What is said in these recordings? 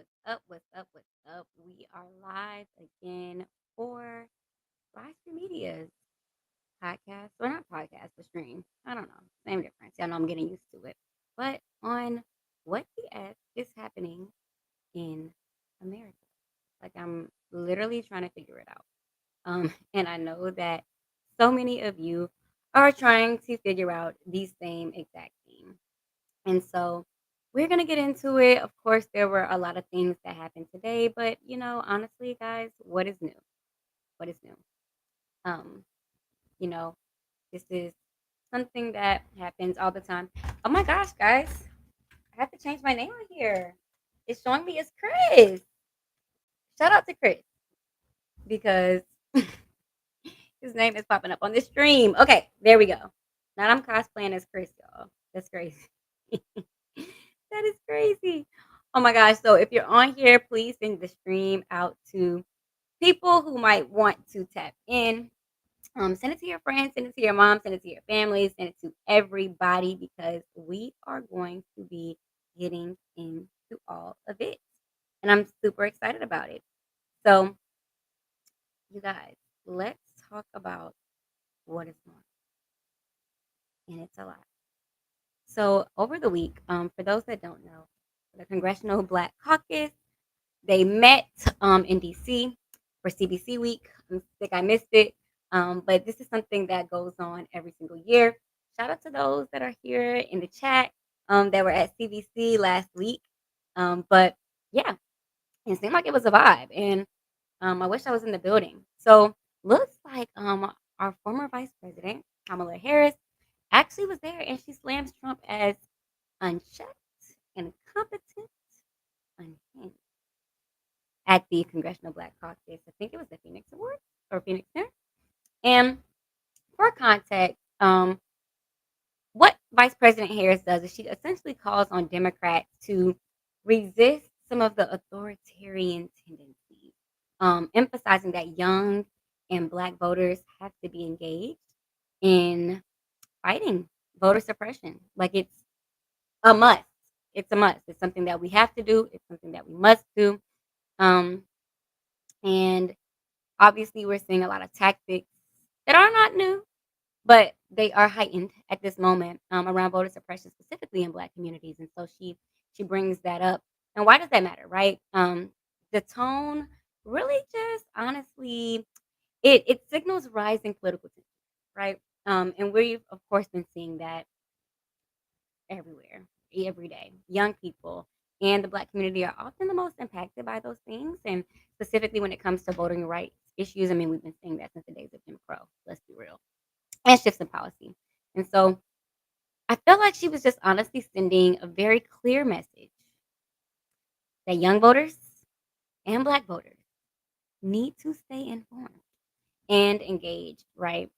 What's up? What's up? What's up? We are live again for Braxton Media's podcast, or not podcast, but stream. I don't know. Same difference. Y'all know I'm getting used to it. But on WTF is happening in America. Like I'm literally trying to figure it out. And I know that so many of you are trying to figure out the same exact thing. And so we're going to get into it. Of course, there were a lot of things that happened today, but honestly, guys, what is new? What is new? Um, you know, this is something that happens all the time. Oh my gosh, guys, I have to change my name on here. It's showing me it's Chris. Shout out to Chris because his name is popping up on the stream. Okay, there we go. Now I'm cosplaying as Chris, y'all. That's crazy. That is crazy. Oh my gosh. So if you're on here, please send the stream out to people who might want to tap in. Send it to your friends, send it to your mom, send it to your family, send it to everybody because we are going to be getting into all of it. And I'm super excited about it. So, you guys, let's talk about what is going on. And it's a lot. So, over the week, for those that don't know, the Congressional Black Caucus, they met in DC for CBC week. I'm sick, I missed it. But this is something that goes on every single year. Shout out to those that are here in the chat that were at CBC last week. But yeah, it seemed like it was a vibe. And I wish I was in the building. So looks like our former Vice President, Kamala Harris, actually was there and she slams Trump as unchecked, incompetent, unhinged at the Congressional Black Caucus. I think it was the Phoenix Award or Phoenix Center. And for context, what Vice President Harris does is she essentially calls on Democrats to resist some of the authoritarian tendencies, emphasizing that young and Black voters have to be engaged in fighting voter suppression. Like it's a must. It's a must. It's something that we have to do. It's something that we must do. Um, and obviously, we're seeing a lot of tactics that are not new, but they are heightened at this moment around voter suppression, specifically in Black communities. And so she brings that up. And why does that matter, right? The tone really just honestly it signals rising political tension, right? And we've of course been seeing that everywhere, every day. Young people and the Black community are often the most impacted by those things, and specifically when it comes to voting rights issues. I mean, we've been seeing that since the days of Jim Crow. Let's be real, and shifts in policy. And so I felt like she was just honestly sending a very clear message that young voters and Black voters need to stay informed and engaged, right?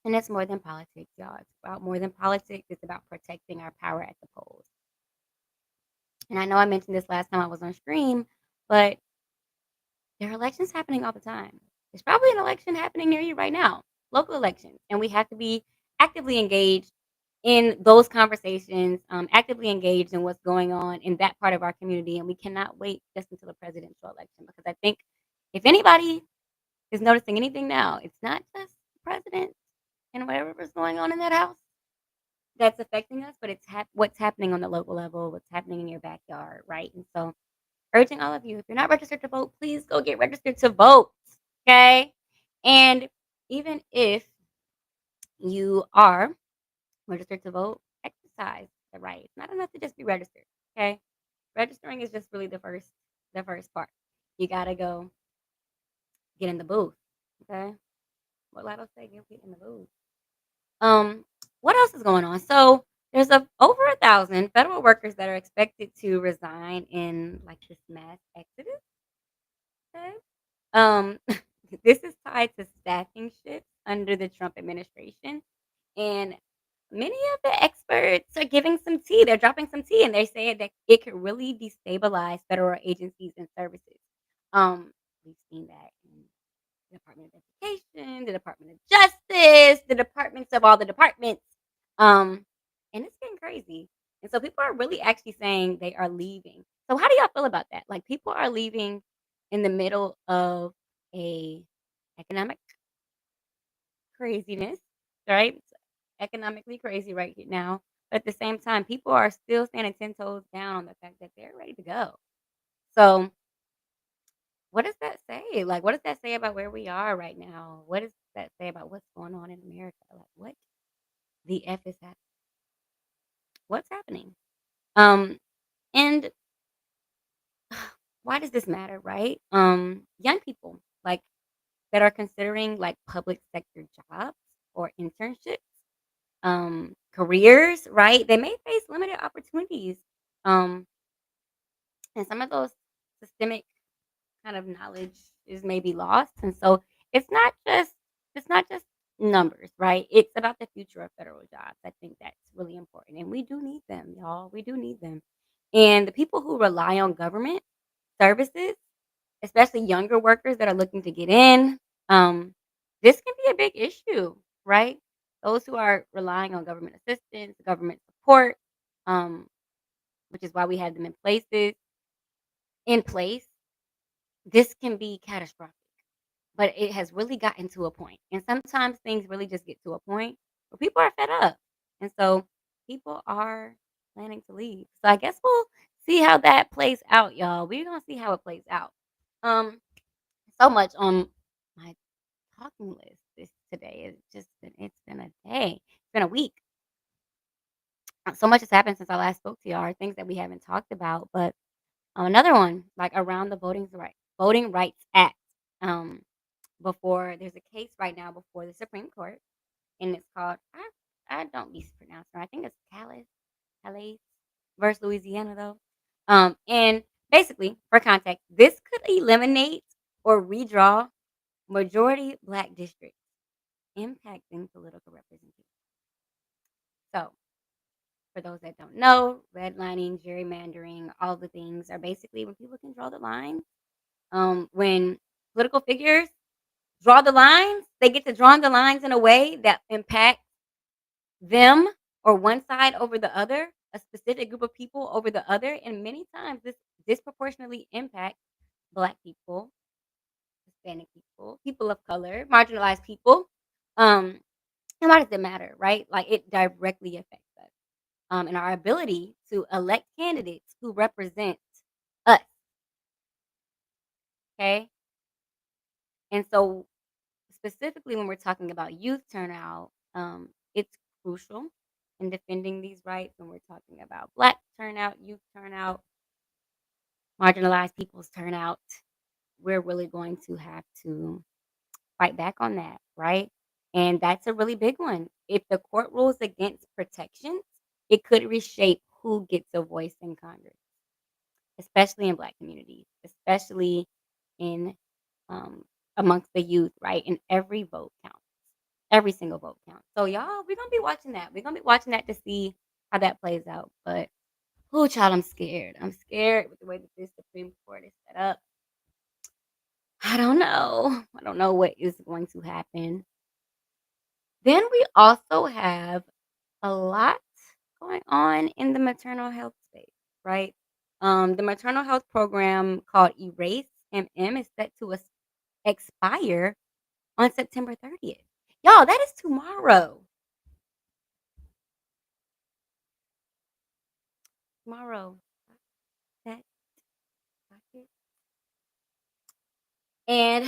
And it's more than politics, y'all. It's about more than politics. It's about protecting our power at the polls. And I know I mentioned this last time I was on stream, but there are elections happening all the time. There's probably an election happening near you right now, local elections, and we have to be actively engaged in those conversations, actively engaged in what's going on in that part of our community. And we cannot wait just until the presidential election because I think if anybody is noticing anything now, it's not just the president and whatever is going on in that house that's affecting us, but it's what's happening on the local level, what's happening in your backyard, right? And so urging all of you, if you're not registered to vote, please go get registered to vote. Okay. And even if you are registered to vote, exercise the right. It's not enough to just be registered. Okay. Registering is just really the first part. You gotta go get in the booth. Okay. What Lotto say? Get in the booth. Um, what else is going on? So there's over 1,000 federal workers that are expected to resign in like this mass exodus. Okay. Um, this is tied to staffing shifts under the Trump administration. And many of the experts are giving some tea. They're dropping some tea and they're saying that it could really destabilize federal agencies and services. We've seen that in the Department of Education, the Department of Justice, the departments of all the departments. Um, and it's getting crazy. And so people are really actually saying they are leaving. So how do y'all feel about that? Like people are leaving in the middle of a economic craziness, right? It's economically crazy right now. But at the same time, people are still standing 10 toes down on the fact that they're ready to go. So what does that say? Like, what does that say about where we are right now? What does that say about what's going on in America? Like, what the F is that? What's happening? And why does this matter, right? Young people, like, that are considering, like, public sector jobs or internships, careers, right? They may face limited opportunities, um, and some of those systemic kind of knowledge is maybe lost, and so it's not just it's not just numbers, right? It's about the future of federal jobs. I think that's really important, and we do need them, y'all. We do need them, and the people who rely on government services, especially younger workers that are looking to get in, um, this can be a big issue, right? Those who are relying on government assistance, government support, um, which is why we have them in place, this can be catastrophic. But it has really gotten to a point, and sometimes things really just get to a point where people are fed up, and so people are planning to leave. So I guess we'll see how that plays out, y'all. We're gonna see how it plays out. Um, so much on my talking list this today. It's been a day. It's been a week. So much has happened since I last spoke to y'all. Things that we haven't talked about, but another one like around the Voting Rights Act. Um, before there's a case right now before the Supreme Court, and it's called I don't mispronounce it. I think it's Calais versus Louisiana though. And basically, for context, this could eliminate or redraw majority black districts, impacting political representation. So, for those that don't know, redlining, gerrymandering, all the things are basically when people can draw the line. When political figures draw the lines, they get to draw the lines in a way that impact them or one side over the other, a specific group of people over the other, and many times this disproportionately impacts Black people, Hispanic people, people of color, marginalized people. Um, and why does it matter, right? Like it directly affects us, and our ability to elect candidates who represent us. Okay, and so specifically when we're talking about youth turnout, it's crucial in defending these rights. When we're talking about Black turnout, youth turnout, marginalized people's turnout, we're really going to have to fight back on that, right? And that's a really big one. If the court rules against protections, it could reshape who gets a voice in Congress, especially in Black communities, especially in um, amongst the youth, right? And every vote counts. Every single vote counts. So y'all, we're gonna be watching that. We're gonna be watching that to see how that plays out. But oh child, I'm scared. I'm scared with the way that this Supreme Court is set up. I don't know. I don't know what is going to happen. Then we also have a lot going on in the maternal health space, right? The maternal health program called Erase MM is set to expire on September 30th. Y'all, that is tomorrow. Tomorrow. That pocket. And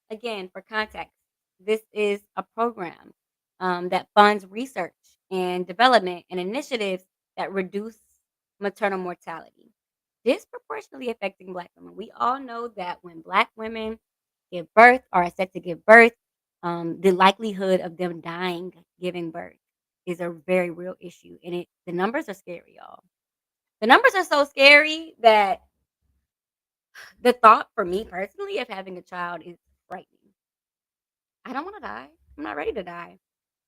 again, for context, this is a program that funds research and development and initiatives that reduce maternal mortality, disproportionately affecting Black women. We all know that when Black women give birth or are set to give birth, the likelihood of them dying giving birth is a very real issue, and the numbers are scary, y'all. The numbers are so scary that the thought for me personally of having a child is frightening. I don't wanna die. I'm not ready to die.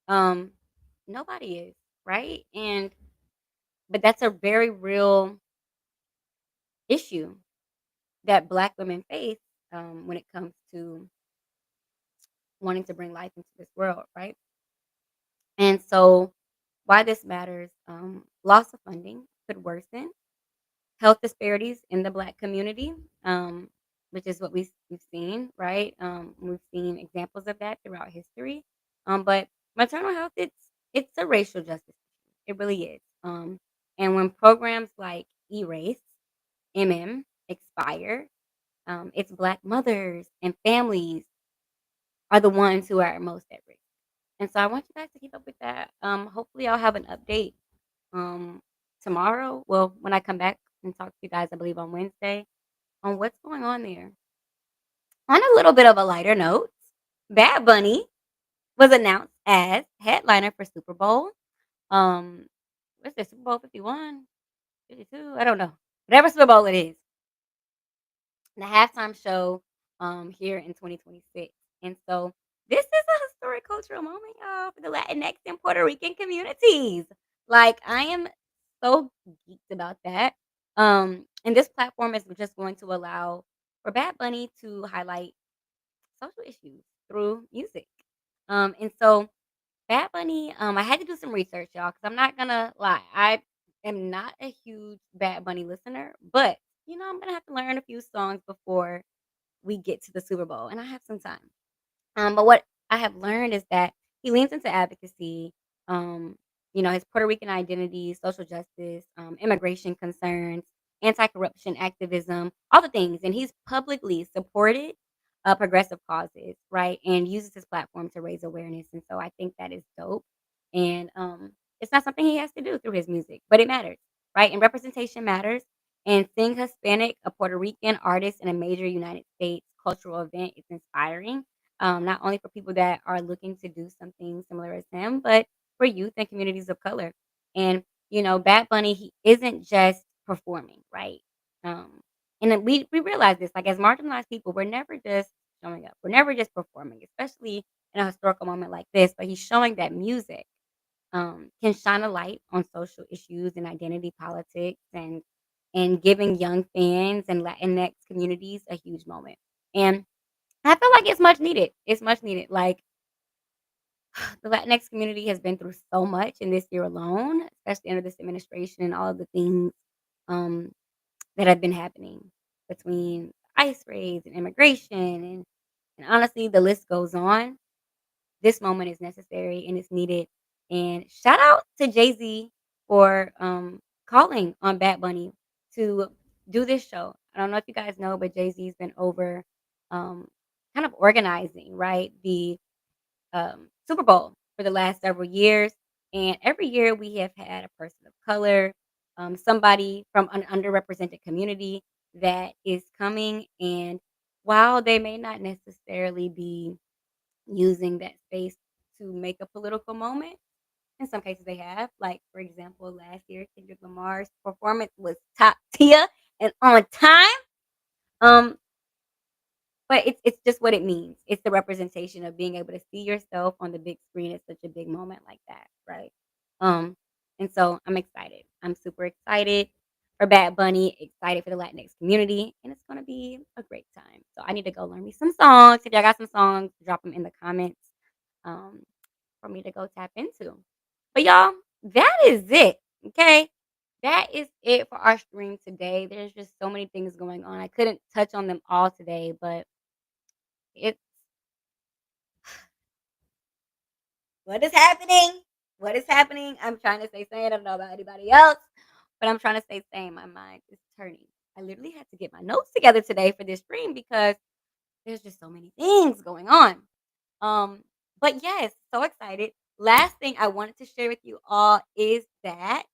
Um, Nobody is, right? But that's a very real issue that Black women face, when it comes to wanting to bring life into this world, right? And so why this matters, loss of funding could worsen health disparities in the Black community, which is what we've seen, right? We've seen examples of that throughout history. But maternal health, it's a racial justice issue. It really is. And when programs like Erase, Expire, it's Black mothers and families are the ones who are most at risk. And so I want you guys to keep up with that. Hopefully, I'll have an update um, tomorrow. Well, when I come back and talk to you guys, I believe on Wednesday, on what's going on there. On a little bit of a lighter note, Bad Bunny was announced as headliner for Super Bowl. Um, what's this, Super Bowl 51, 52? I don't know. Whatever Super Bowl it is, the halftime show here in 2026. And so this is a historic cultural moment, y'all, for the Latinx and Puerto Rican communities. Like, I am so geeked about that. And this platform is just going to allow for Bad Bunny to highlight social issues through music. And so Bad Bunny, I had to do some research, y'all, because I'm not gonna lie. I am not a huge Bad Bunny listener, but I'm gonna have to learn a few songs before we get to the Super Bowl, and I have some time. But what I have learned is that he leans into advocacy, um, his Puerto Rican identity, social justice, immigration concerns, anti-corruption activism, all the things. And he's publicly supported progressive causes, right? And uses his platform to raise awareness. And so I think that is dope. And it's not something he has to do through his music, but it matters, right? And representation matters. And seeing Hispanic, a Puerto Rican artist in a major United States cultural event is inspiring, not only for people that are looking to do something similar as him, but for youth and communities of color. And, Bad Bunny, he isn't just performing, right? Um, and then we realize this, like as marginalized people, we're never just showing up. We're never just performing, especially in a historical moment like this. But he's showing that music can shine a light on social issues and identity politics and giving young fans and Latinx communities a huge moment. And I feel like it's much needed. It's much needed. Like the Latinx community has been through so much in this year alone, especially under this administration and all of the things um, that have been happening between ICE raids and immigration and honestly the list goes on. This moment is necessary and it's needed. And shout out to Jay-Z for calling on Bad Bunny to do this show. I don't know if you guys know, but Jay-Z's been over um, kind of organizing, right? The Super Bowl for the last several years. And every year we have had a person of color, somebody from an underrepresented community that is coming. And while they may not necessarily be using that space to make a political moment, in some cases they have. Like, for example, last year, Kendrick Lamar's performance was top tier and on time. Um, but it's just what it means. It's the representation of being able to see yourself on the big screen at such a big moment like that, right? Um, and so I'm excited. I'm super excited for Bad Bunny, excited for the Latinx community, and it's gonna be a great time. So I need to go learn me some songs. If y'all got some songs, drop them in the comments um, for me to go tap into. But y'all, that is it. Okay. That is it for our stream today. There's just so many things going on. I couldn't touch on them all today, but it's what is happening? What is happening? I'm trying to stay sane. I don't know about anybody else, but I'm trying to stay sane. My mind is turning. I literally had to get my notes together today for this stream because there's just so many things going on. Um, but yes, so excited. Last thing I wanted to share with you all is that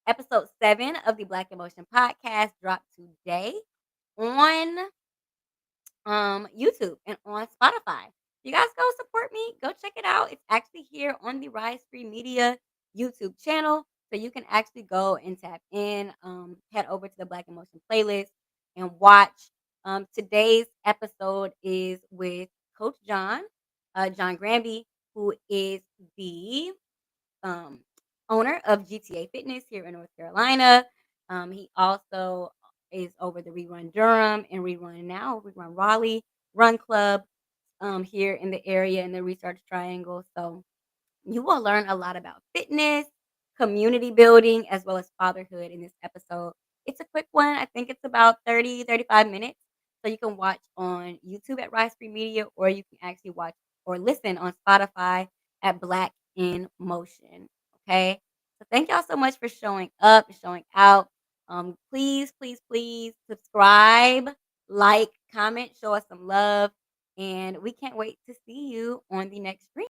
episode 7 of the Black Emotion podcast dropped today on YouTube and on Spotify. You guys go support me. Go check it out. It's actually here on the Rise Free Media YouTube channel. So you can actually go and tap in, head over to the Black Emotion playlist and watch. Today's episode is with Coach John, John Granby, who is the um, owner of GTA Fitness here in North Carolina. He also is over the Rerun Durham and Rerun Raleigh Run Club here in the area in the Research Triangle. So you will learn a lot about fitness, community building as well as fatherhood in this episode. It's a quick one. I think it's about 30-35 minutes. So you can watch on YouTube at Rise Free Media, or you can actually watch or listen on Spotify at Black in Motion. Okay. So thank y'all so much for showing up and showing out. Please, please, please subscribe, like, comment, show us some love. And we can't wait to see you on the next stream.